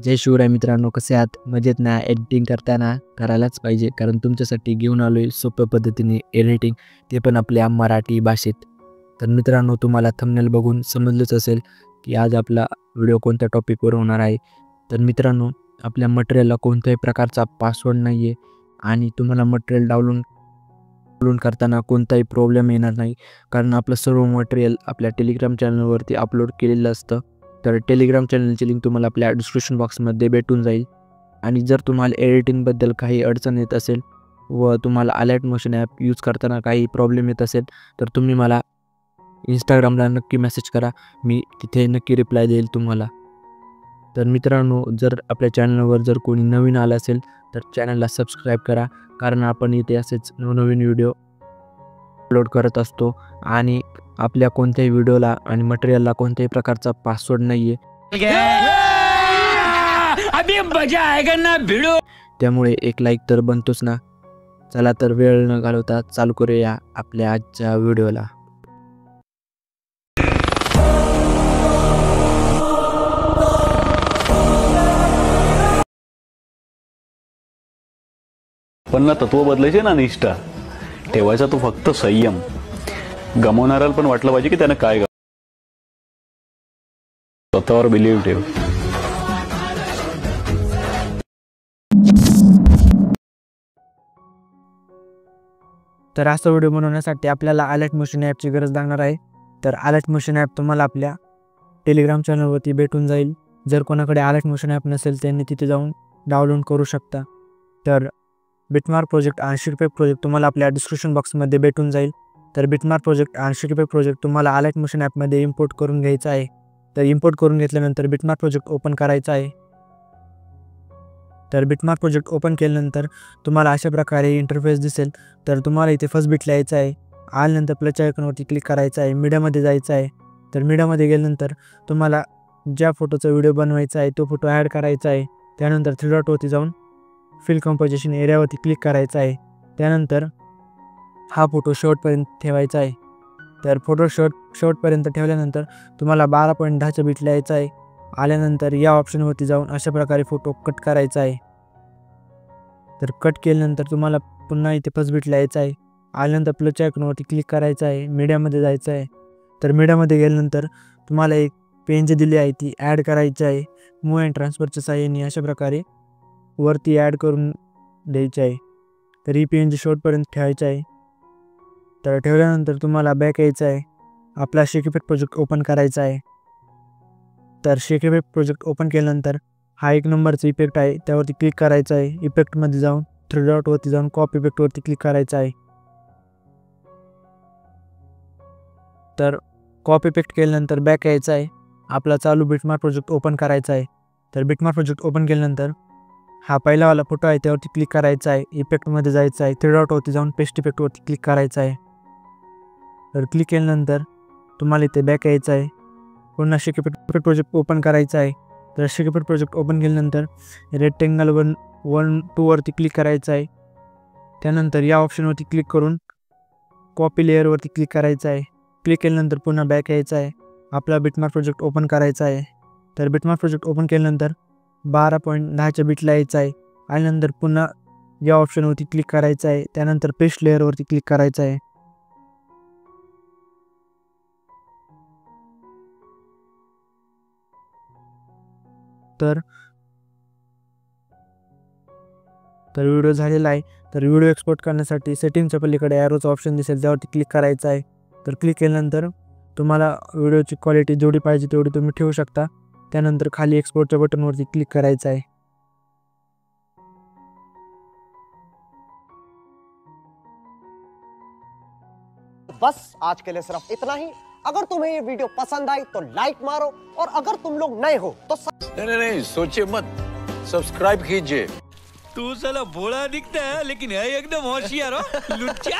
जय शिवराय मित्रांनो, कसे आहात? मजेत ना? एडिटिंग करताना करायलाच पाहिजे, कारण तुमच्यासाठी घेऊन आलो आहे सोप्या पद्धतीने एडिटिंग, ते पण आपल्या मराठी भाषेत. तर मित्रांनो, तुम्हाला थंबनेल बघून समजलंच असेल की आज आपला व्हिडिओ कोणत्या टॉपिकवर होणार आहे. तर मित्रांनो, आपल्या मटेरियलला कोणत्याही प्रकारचा पासवर्ड नाही आहे आणि तुम्हाला मटेरियल डाउनलोड करताना कोणताही प्रॉब्लेम येणार नाही, कारण आपलं सर्व मटेरियल आपल्या टेलिग्राम चॅनलवरती अपलोड केलेलं असतं. तर टेलिग्राम चॅनलची लिंक तुम्हाला आपल्या डिस्क्रिप्शन बॉक्समध्ये भेटून जाईल. आणि जर तुम्हाला एडिटिंगबद्दल काही अडचण येत असेल व तुम्हाला अलर्ट मोशन ॲप यूज करताना काही प्रॉब्लेम येत असेल, तर तुम्ही मला इंस्टाग्रामला नक्की मेसेज करा, मी तिथे नक्की रिप्लाय देईल तुम्हाला. तर मित्रांनो, जर आपल्या चॅनलवर जर कोणी नवीन आलं असेल तर चॅनलला सबस्क्राईब करा, कारण आपण इथे असेच नवनवीन व्हिडिओ अपलोड करत असतो आणि आपल्या कोणत्याही व्हिडिओला आणि मटेरियलला कोणत्याही प्रकारचा पासवर्ड नाही आहे. अभी मजा आएगा ना भिड़ो. त्यामुळे एक लाईक तर बनतोच ना. चला तर वेळ न घालवता चालू करूया आपल्या आजच्या व्हिडिओला. पण ना तत्व बदलायचे ना, निष्ठा ठेवायचा तो फक्त संयम. गमवणाऱ्याला पण वाटलं पाहिजे की त्यानं काय स्वतःवर बिलीव्ह ठेव. तर असा व्हिडिओ बनवण्यासाठी आपल्याला अलर्ट मोशन ॲपची गरज लागणार आहे. तर अलर्ट मोशन ॲप तुम्हाला आपल्या टेलिग्राम चॅनलवरती भेटून जाईल. जर कोणाकडे अलर्ट मोशन ॲप नसेल त्यांनी तिथे जाऊन डाउनलोड करू शकता. तर बिटमार्क प्रोजेक्ट 80 रुपये प्रोजेक्ट तुम्हाला आपल्या डिस्क्रिप्शन बॉक्समध्ये भेटून जाईल. तर बिटमार्क प्रोजेक्ट 80 रुपये प्रोजेक्ट तुम्हाला अलर्ट मोशन ॲपमध्ये इम्पोर्ट करून घ्यायचा आहे. तर इम्पोर्ट करून घेतल्यानंतर बिटमार्क प्रोजेक्ट ओपन करायचा आहे. तर बिटमार्क प्रोजेक्ट ओपन केल्यानंतर तुम्हाला अशा प्रकारे इंटरफेस दिसेल. तर तुम्हाला इथे फर्स्ट बिटला यायचं आहे. आल्यानंतर प्लसच्या आयकॉनवरती क्लिक करायचं आहे. मीडियामध्ये जायचं आहे. तर मीडियामध्ये गेल्यानंतर तुम्हाला ज्या फोटोचा व्हिडिओ बनवायचा आहे तो फोटो ॲड करायचा आहे. त्यानंतर 3 डॉटवरती जाऊन फिल कंपोजिशन एरियावरती क्लिक करायचं आहे. त्यानंतर हा फोटो शेवटपर्यंत ठेवायचा आहे. तर फोटो शेवटपर्यंत ठेवल्यानंतर तुम्हाला 12.10च्या बिटला यायचं आहे. आल्यानंतर या ऑप्शनवरती जाऊन अशा प्रकारे फोटो कट करायचा आहे. तर कट केल्यानंतर तुम्हाला पुन्हा इथे फर्स्ट बिटला यायचं आहे. आल्यानंतर प्लसच्या आयकॉनवरती क्लिक करायचं आहे. मीडियामध्ये जायचं आहे. तर मीडियामध्ये गेल्यानंतर तुम्हाला एक पेन दिली आहे ती ॲड करायची आहे. मूव्ह अँड ट्रान्सफरच्या साहाय्याने अशा प्रकारे वरती ॲड करून द्यायची आहे. तर ही पेन शेवटपर्यंत ठेवायचं आहे. तर ठेवल्यानंतर तुम्हाला बॅक यायचं आहे. आपला शेक इफेक्ट प्रोजेक्ट ओपन करायचा आहे. तर शेक इफेक्ट प्रोजेक्ट ओपन केल्यानंतर हा 1 नंबरचा इफेक्ट आहे त्यावरती क्लिक करायचं आहे. इफेक्टमध्ये जाऊन 3 डॉटवरती जाऊन कॉपी इफेक्टवरती क्लिक करायचं आहे. तर कॉपी इफेक्ट केल्यानंतर बॅक यायचं आहे. आपला चालू बिटमार्क प्रोजेक्ट ओपन करायचा आहे. तर बिटमार्क प्रोजेक्ट ओपन केल्यानंतर हा पहिलावाला फोटो आहे त्यावरती क्लिक करायचा आहे. इफेक्टमध्ये जायचं आहे. 3 डॉटवरती जाऊन पेस्ट इफेक्टवरती क्लिक करायचं आहे. तर क्लिक केल्यानंतर तुम्हाला इथे बॅक यायचं आहे. पुन्हा शेक इफेक्ट प्रोजेक्ट ओपन करायचा आहे. तर शेक इफेक्ट प्रोजेक्ट ओपन केल्यानंतर रेक्टेंगल 1-2 वरती क्लिक करायचं आहे. त्यानंतर या ऑप्शनवरती क्लिक करून कॉपी लेअरवरती क्लिक करायचं आहे. क्लिक केल्यानंतर पुन्हा बॅक यायचं आहे. आपला बिटमार्क प्रोजेक्ट ओपन करायचा आहे. तर बिटमार्क प्रोजेक्ट ओपन केल्यानंतर 12.10च्या बिटला यायचं आहे. आणि पुन्हा या ऑप्शनवरती क्लिक करायचं आहे. त्यानंतर पेस्ट लेअरवरती क्लिक करायचं आहे. तर व्हिडिओ झालेला आहे. तर व्हिडिओ एक्सपोर्ट करण्यासाठी सेटिंगच्या पलीकडे ॲरोचा ऑप्शन दिसेल त्यावरती क्लिक करायचं आहे. तर क्लिक केल्यानंतर तुम्हाला व्हिडिओची क्वालिटी जेवढी पाहिजे तेवढी तुम्ही ठेवू शकता. त्यानंतर खाली एक्सपोर्टच्या बटनवरती क्लिक करायचं आहे. बस आज के लिए सिर्फ इतना ही. अगर तुम्हें ये वीडियो पसंद आई तो लाइक मारो, और अगर तुम लोग नए हो तो नहीं सोचिए मत, सब्सक्राइब कीजिए. तू साला भोला दिखता है लेकिन है एकदम होशियार हो लुच्चा.